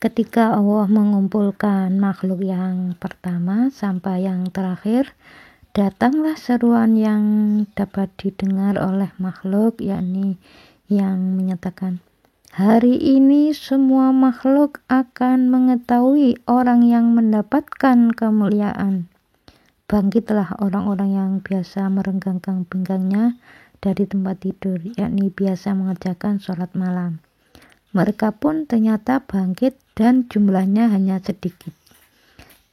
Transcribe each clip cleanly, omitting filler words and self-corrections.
Ketika Allah mengumpulkan makhluk yang pertama sampai yang terakhir, datanglah seruan yang dapat didengar oleh makhluk, yakni yang menyatakan, hari ini semua makhluk akan mengetahui orang yang mendapatkan kemuliaan. Bangkitlah orang-orang yang biasa merenggangkan pinggangnya dari tempat tidur, yakni biasa mengerjakan sholat malam. Mereka pun ternyata bangkit dan jumlahnya hanya sedikit.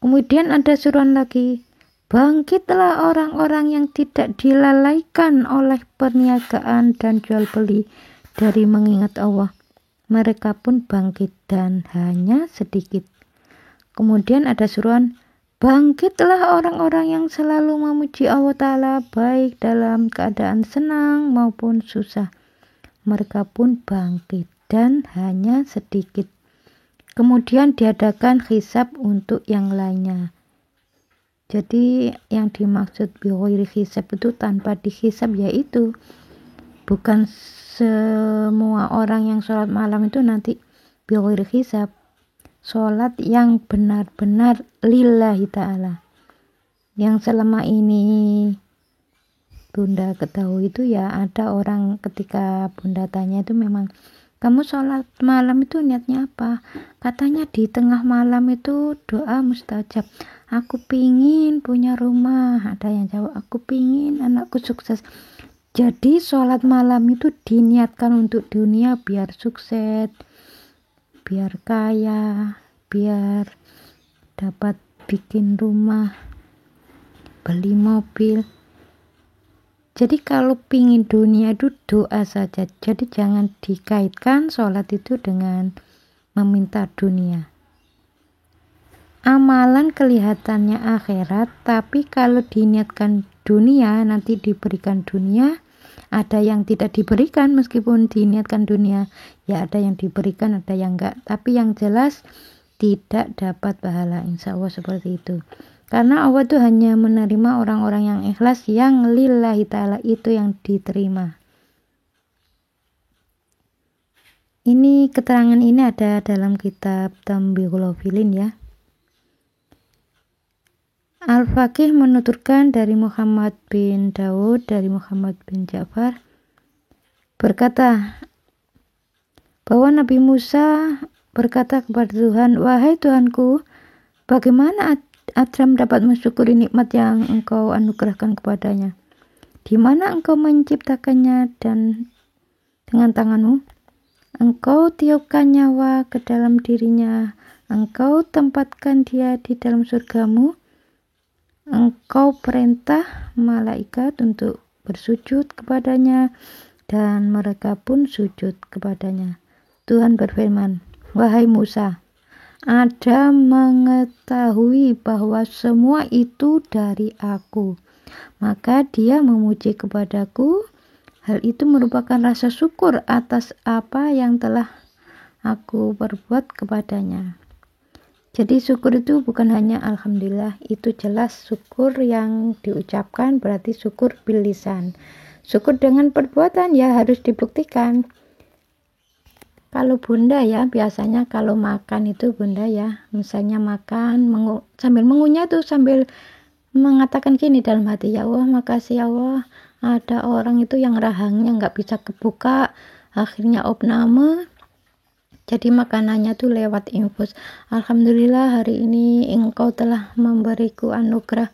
Kemudian ada suruhan lagi, bangkitlah orang-orang yang tidak dilalaikan oleh perniagaan dan jual beli dari mengingat Allah. Mereka pun bangkit dan hanya sedikit. Kemudian ada suruhan, bangkitlah orang-orang yang selalu memuji Allah Ta'ala baik dalam keadaan senang maupun susah. Mereka pun bangkit dan hanya sedikit. Kemudian diadakan hisab untuk yang lainnya. Jadi yang dimaksud bighairi hisab itu tanpa dihisab, yaitu bukan semua orang yang sholat malam itu nanti bighairi hisab. Sholat yang benar-benar lillahi ta'ala. Yang selama ini Bunda ketahui itu ya, ada orang ketika Bunda tanya itu memang, kamu sholat malam itu niatnya apa? Katanya di tengah malam itu doa mustajab. Aku pingin punya rumah. Ada yang jawab, aku pingin anakku sukses. Jadi sholat malam itu diniatkan untuk dunia biar sukses, biar kaya, biar dapat bikin rumah, beli mobil. Jadi kalau pingin dunia itu doa saja. Jadi jangan dikaitkan sholat itu dengan meminta dunia. Amalan kelihatannya akhirat, tapi kalau diniatkan dunia nanti diberikan dunia. Ada yang tidak diberikan meskipun diniatkan dunia. Ya ada yang diberikan, ada yang enggak. Tapi yang jelas tidak dapat pahala, insya Allah seperti itu. Karena Allah itu hanya menerima orang-orang yang ikhlas, yang lillahi ta'ala, itu yang diterima. Ini keterangan ini ada dalam kitab Tambihul Ghafilin ya. Al-Faqih menuturkan dari Muhammad bin Daud, dari Muhammad bin Ja'far, berkata bahwa Nabi Musa berkata kepada Tuhan, wahai Tuhanku, bagaimana Adram dapat mensyukuri nikmat yang engkau anugerahkan kepadanya? Di mana engkau menciptakannya dan dengan tanganmu? Engkau tiupkan nyawa ke dalam dirinya, engkau tempatkan dia di dalam surgamu, engkau perintah malaikat untuk bersujud kepadanya, dan mereka pun sujud kepadanya. Tuhan berfirman, wahai Musa, Adam mengetahui bahwa semua itu dari aku, maka dia memuji kepadaku. Hal itu merupakan rasa syukur atas apa yang telah aku perbuat kepadanya. Jadi syukur itu bukan hanya alhamdulillah, itu jelas syukur yang diucapkan berarti syukur bil lisan. Syukur dengan perbuatan ya harus dibuktikan. Kalau Bunda ya, biasanya kalau makan itu Bunda ya, misalnya makan sambil mengunyah tuh, sambil mengatakan gini dalam hati, ya Allah makasih ya Allah, ada orang itu yang rahangnya nggak bisa kebuka, akhirnya opname, jadi makanannya tuh lewat infus. Alhamdulillah hari ini engkau telah memberiku anugerah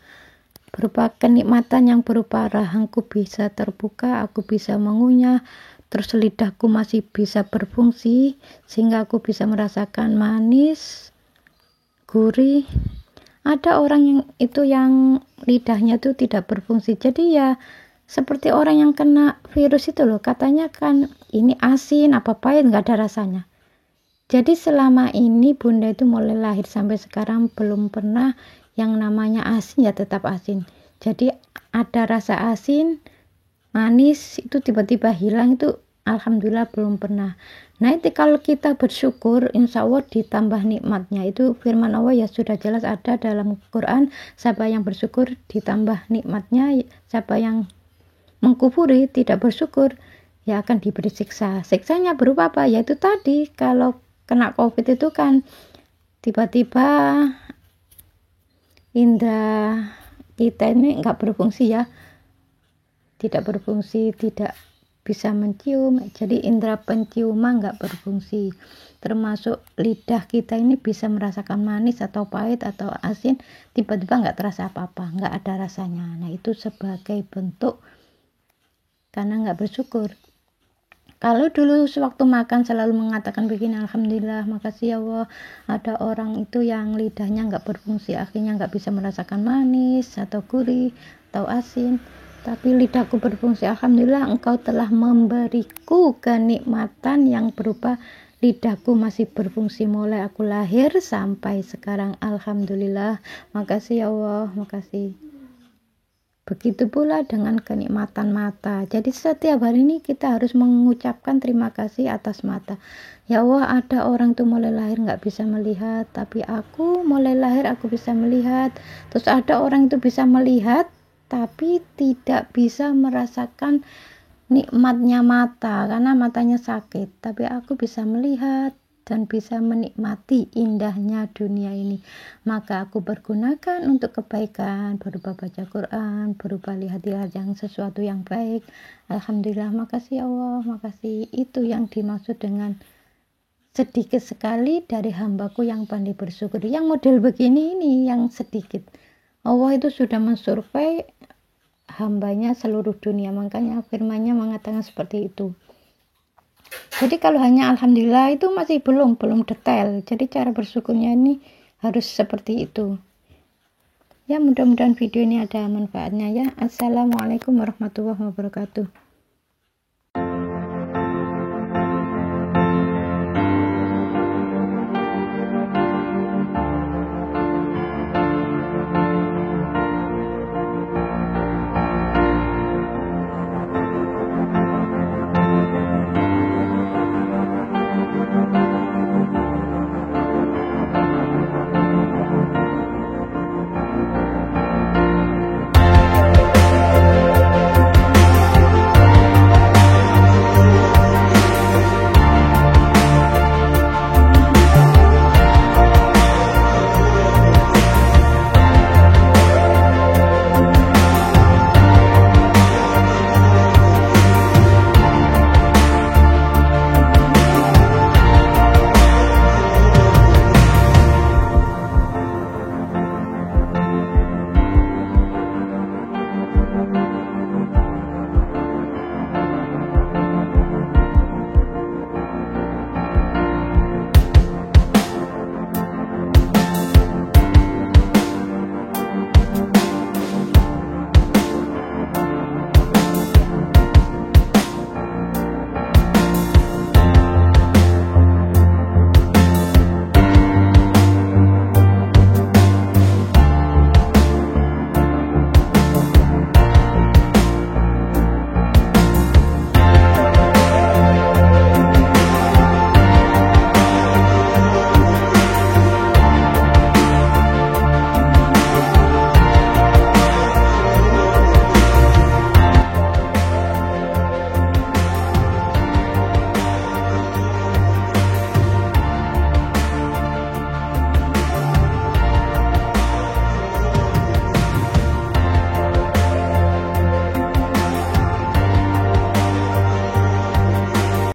berupa kenikmatan yang berupa rahangku bisa terbuka, aku bisa mengunyah, terus lidahku masih bisa berfungsi sehingga aku bisa merasakan manis, gurih. Ada orang yang lidahnya tuh tidak berfungsi, jadi ya seperti orang yang kena virus itu loh, katanya kan ini asin apa pahit, nggak ada rasanya. Jadi selama ini Bunda itu mulai lahir sampai sekarang belum pernah yang namanya asin, ya tetap asin. Jadi ada rasa asin, manis itu tiba-tiba hilang, itu alhamdulillah belum pernah. Nah itu kalau kita bersyukur, insya Allah ditambah nikmatnya. Itu firman Allah ya sudah jelas ada dalam Quran, siapa yang bersyukur ditambah nikmatnya, siapa yang mengkufuri tidak bersyukur ya akan diberi siksa. Siksanya berupa apa? Yaitu tadi, kalau kena COVID itu kan tiba-tiba indera kita ini nggak berfungsi ya, tidak berfungsi, tidak bisa mencium, jadi indera penciuman nggak berfungsi, termasuk lidah kita ini bisa merasakan manis atau pahit atau asin, tiba-tiba nggak terasa apa-apa, nggak ada rasanya. Nah itu sebagai bentuk karena nggak bersyukur. Kalau dulu sewaktu makan selalu mengatakan begini, alhamdulillah, makasih ya Allah, ada orang itu yang lidahnya nggak berfungsi, akhirnya nggak bisa merasakan manis atau gurih atau asin, tapi lidahku berfungsi, alhamdulillah engkau telah memberiku kenikmatan yang berupa lidahku masih berfungsi mulai aku lahir sampai sekarang, alhamdulillah, makasih ya Allah, makasih. Begitu pula dengan kenikmatan mata. Jadi setiap hari ini kita harus mengucapkan terima kasih atas mata. Ya Allah, ada orang tuh mulai lahir nggak bisa melihat, tapi aku mulai lahir aku bisa melihat. Terus ada orang itu bisa melihat, tapi tidak bisa merasakan nikmatnya mata karena matanya sakit. Tapi aku bisa melihat dan bisa menikmati indahnya dunia ini, maka aku pergunakan untuk kebaikan, berupa baca Quran, berupa lihat-lihat yang sesuatu yang baik. Alhamdulillah, makasih ya Allah, makasih. Itu yang dimaksud dengan sedikit sekali dari hambaku yang pandai bersyukur. Yang model begini ini yang sedikit, Allah itu sudah mensurvei hambanya seluruh dunia, makanya firman-Nya mengatakan seperti itu. Jadi kalau hanya alhamdulillah itu masih belum detail. Jadi cara bersyukurnya ini harus seperti itu. Ya, mudah-mudahan video ini ada manfaatnya ya. Assalamualaikum warahmatullahi wabarakatuh.